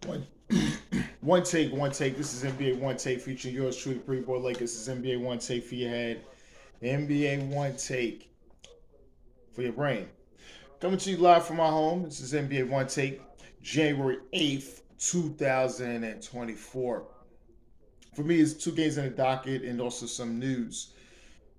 One, one take, one take. This is NBA One Take featuring yours truly, Pretty Boy Lakers. This is NBA One Take for your head. NBA One Take for your brain. Coming to you live from my home. This is NBA One Take, January 8th, 2024. For me, it's two games in the docket and also some news.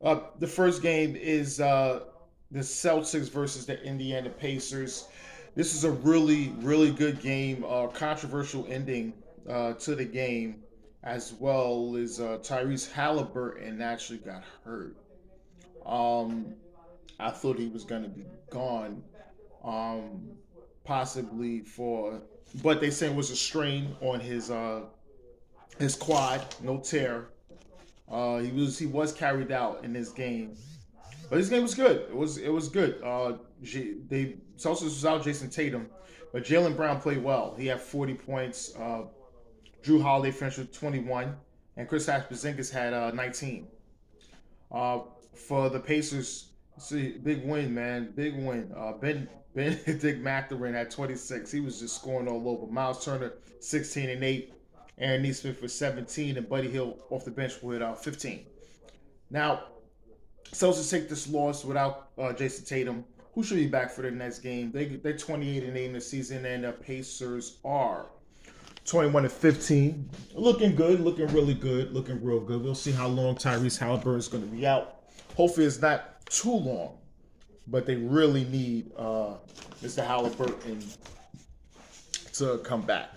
The first game is the Celtics versus the Indiana Pacers. This is a really, really good game. Controversial ending to the game, as well as Tyrese Halliburton actually got hurt. Um, I thought he was going to be gone, um, possibly for, but they say it was a strain on his quad, no tear. He was carried out in this game. But his game was good. It was good. They Celtics was out Jason Tatum, but Jalen Brown played well. He had 40 points. Drew Holiday finished with 21, and Chris Porzingis had 19. Uh, for the Pacers, see, big win, man, big win. Benedict Mathurin had 26. He was just scoring all over. Miles Turner 16 and 8. Aaron Nesmith with 17, and Buddy Hield off the bench with 15. Now, Celtics take this loss without Jason Tatum, who should be back for the next game. They're 28 and 8 in the season, and the Pacers are 21 and 15. Looking good, looking really good, looking real good. We'll see how long Tyrese Halliburton is going to be out. Hopefully, it's not too long, but they really need Mr. Halliburton to come back.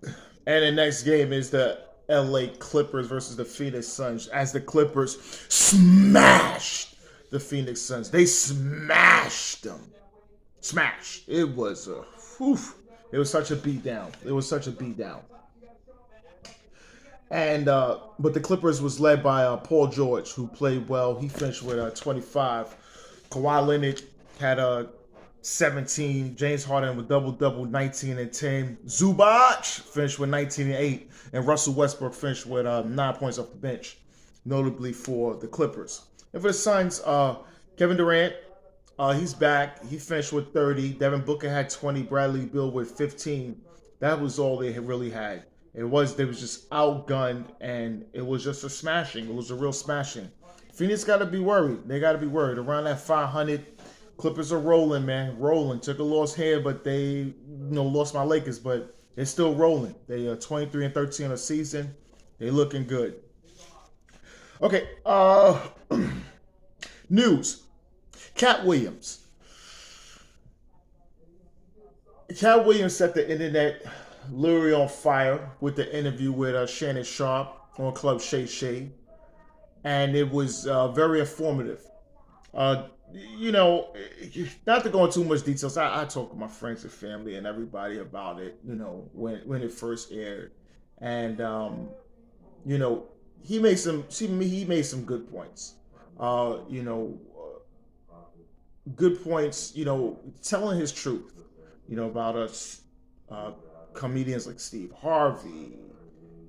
And the next game is the LA Clippers versus the Phoenix Suns. As the Clippers smashed the Phoenix Suns, they smashed them. Smashed. It was a whew, it was such a beatdown. It was such a beatdown. And but the Clippers was led by Paul George, who played well. He finished with 25. Kawhi Leonard had 17. James Harden with double double, 19 and 10. Zubac finished with 19 and 8, and Russell Westbrook finished with 9 points off the bench, notably for the Clippers. And for the Suns, Kevin Durant, he's back. He finished with 30. Devin Booker had 20. Bradley Beal with 15. That was all they really had. They was just outgunned, and it was just a smashing. It was a real smashing. Phoenix got to be worried. They got to be worried. Around that 500, Clippers are rolling, man. Rolling. Took a loss here, but they lost my Lakers, but they're still rolling. They are 23 and 13 on the season. They looking good. Okay. News. Cat Williams. Cat Williams set the internet literally on fire with the interview with Shannon Sharp on Club Shay Shay, and it was very informative. Uh, you know, not to go into too much details. I talked with my friends and family and everybody about it. When it first aired, and you know, he made some good points. Uh, you know, Good points. Telling his truth. About us. Comedians like Steve Harvey,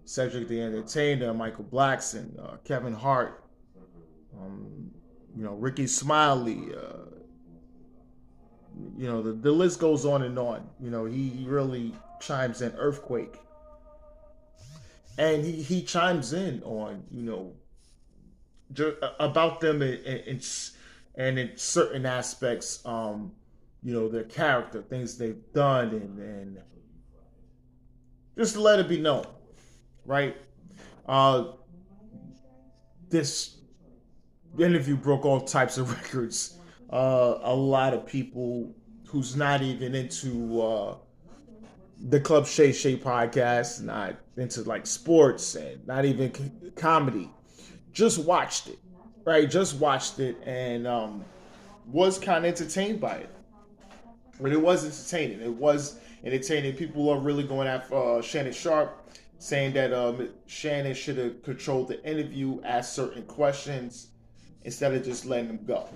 Cedric the Entertainer, Michael Blackson, Kevin Hart, um, Ricky Smiley. The list goes on and on. He really chimes in. Earthquake, and he chimes in on about them in certain aspects. Their character, things they've done, and just to let it be known, right? Uh, this interview broke all types of records. A lot of people who's not even into the Club Shay Shay podcast, not into like sports and not even comedy, just watched it, right? Just watched it and was kind of entertained by it. But it was entertaining. It was entertaining. People are really going after Shannon Sharp, saying that Shannon should have controlled the interview, asked certain questions instead of just letting him go.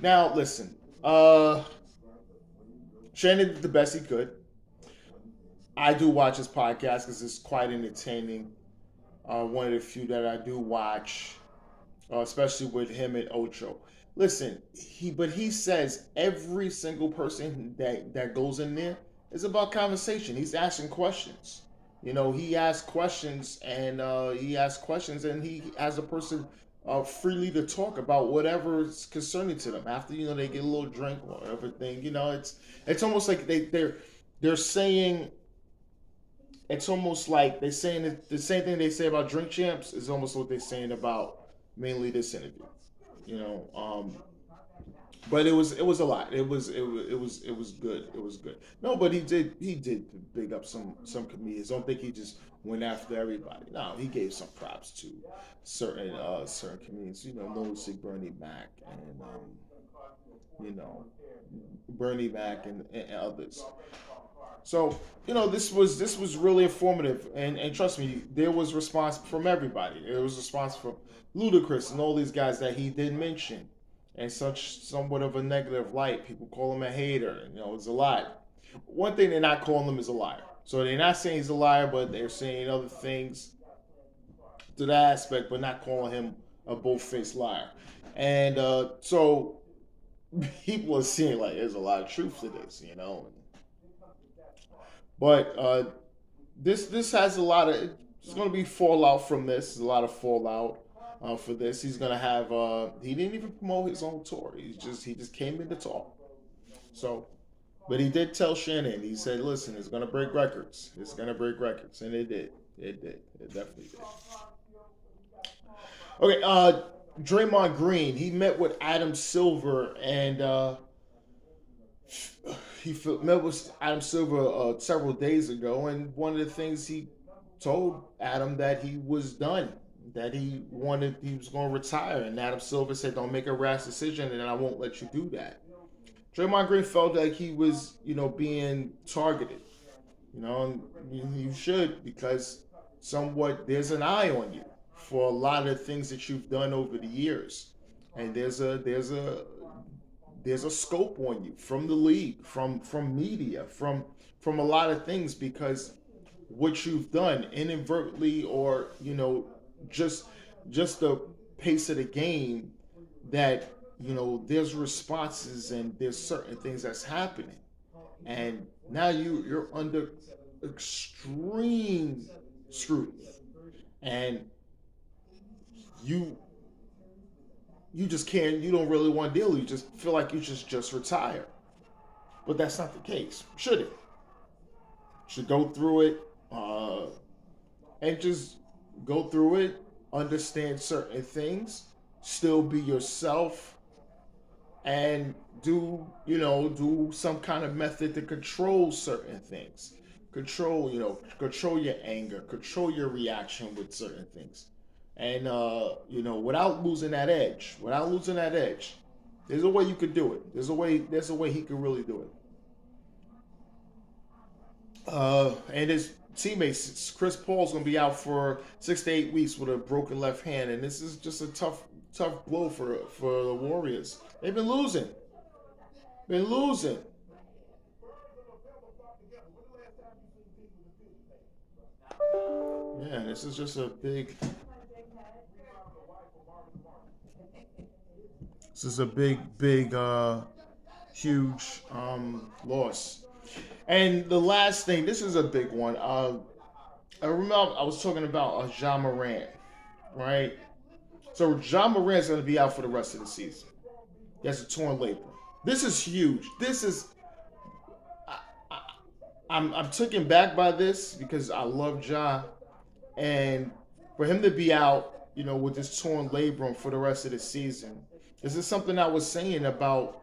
Now, listen, Shannon did the best he could. I do watch his podcast because it's quite entertaining. One of the few that I do watch, especially with him and Ocho. Listen, he says every single person that goes in there is about conversation. He's asking questions. He asks questions, and he has a person freely to talk about whatever is concerning to them. After they get a little drink or everything. It's almost like they're saying, it's almost like they're saying the same thing they say about Drink Champs is almost what they're saying about mainly this interview. You know, but it was a lot. It was good. It was good. No, but he did big up some comedians. Don't think he just went after everybody. No, he gave some props to certain comedians. Notice Bernie Mac and you know Bernie Mac and others. So this was really informative, and trust me, there was response from everybody. There was response from Ludacris and all these guys that he did mention, and such somewhat of a negative light. People call him a hater. It's a lot. One thing they're not calling him is a liar. So they're not saying he's a liar, but they're saying other things to that aspect, but not calling him a bold-faced liar. And so people are seeing like there's a lot of truth to this. But this has a lot of. There's going to be fallout from this. There's a lot of fallout for this. He's going to have. He didn't even promote his own tour. He just came in to talk. So, but he did tell Shannon. He said, "Listen, it's going to break records. It's going to break records," and it did. It did. It definitely did. Okay. Draymond Green. He met with Adam Silver and met with Adam Silver several days ago, and one of the things he told Adam that he was done, that he was going to retire, and Adam Silver said, "Don't make a rash decision, and I won't let you do that." Draymond Green felt like he was, being targeted, and you should, because somewhat there's an eye on you for a lot of things that you've done over the years, and there's a scope on you from the league, from media, from a lot of things, because what you've done inadvertently, or just just the pace of the game, that there's responses and there's certain things that's happening, and now you're under extreme scrutiny, and you you just can't, you don't really want to deal, you just feel like you just retire. But that's not the case, should it? Should go through it, and just go through it, understand certain things, still be yourself, and do some kind of method to control certain things. Control your anger, control your reaction with certain things, and without losing that edge. There's a way you could do it. There's a way he could really do it. And his teammates, Chris Paul's gonna be out for 6 to 8 weeks with a broken left hand, and this is just a tough blow for the Warriors. They've been losing. Yeah, this is just a big. This is a big, huge loss. And the last thing, this is a big one. I remember I was talking about John Morant, right? So John Morant's going to be out for the rest of the season. He has a torn labrum. This is huge. I, I, I'm taken back by this because I love John, and for him to be out, with this torn labrum for the rest of the season, this is something I was saying about.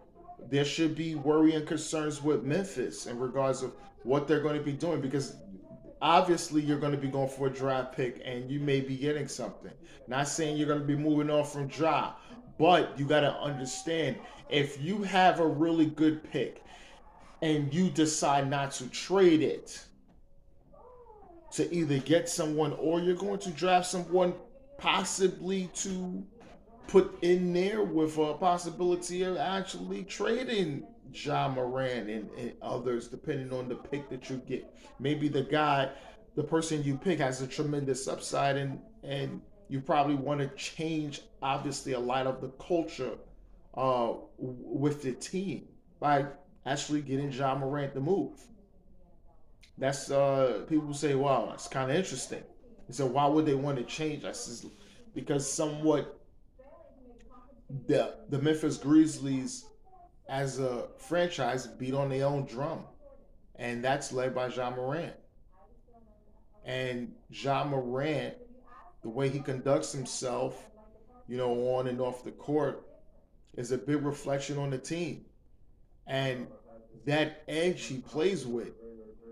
There should be worry and concerns with Memphis in regards of what they're going to be doing, because obviously you're going to be going for a draft pick and you may be getting something. Not saying you're going to be moving off from draft, but you got to understand, if you have a really good pick and you decide not to trade it to either get someone, or you're going to draft someone possibly to put in there with a possibility of actually trading John Moran and others, depending on the pick that you get. Maybe the person you pick has a tremendous upside, and you probably want to change, obviously, a lot of the culture with the team by actually getting Ja Morant to move. That's people say, wow, that's kind of interesting. So why would they want to change? I says because somewhat the Memphis Grizzlies as a franchise beat on their own drum, and that's led by Ja Morant. And Ja Morant, the way he conducts himself, on and off the court, is a big reflection on the team. And that edge he plays with,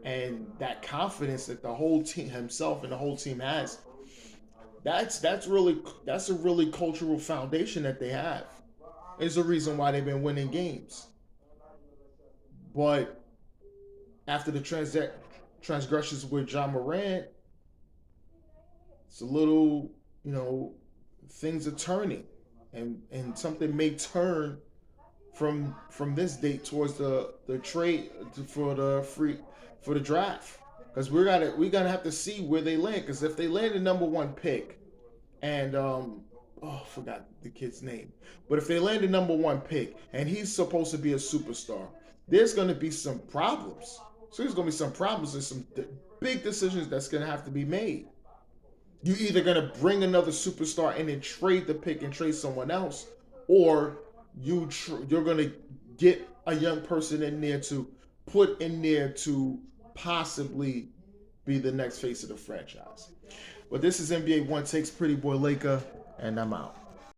and that confidence that the whole team, himself and the whole team has, that's a really cultural foundation that they have. It's the reason why they've been winning games. But after the transgressions with John Morant, it's a little, things are turning, and something may turn from this date towards the trade for the free for the draft, because we gotta have to see where they land, because if they land the number one pick, and I forgot the kid's name, but if they land the number one pick and he's supposed to be a superstar, there's gonna be some problems. So there's gonna be some problems and some big decisions that's gonna have to be made. You either gonna bring another superstar in and trade the pick and trade someone else, or you're gonna get a young person in there to put in there to possibly be the next face of the franchise. But this is NBA One Takes Pretty Boy Laker, and I'm out.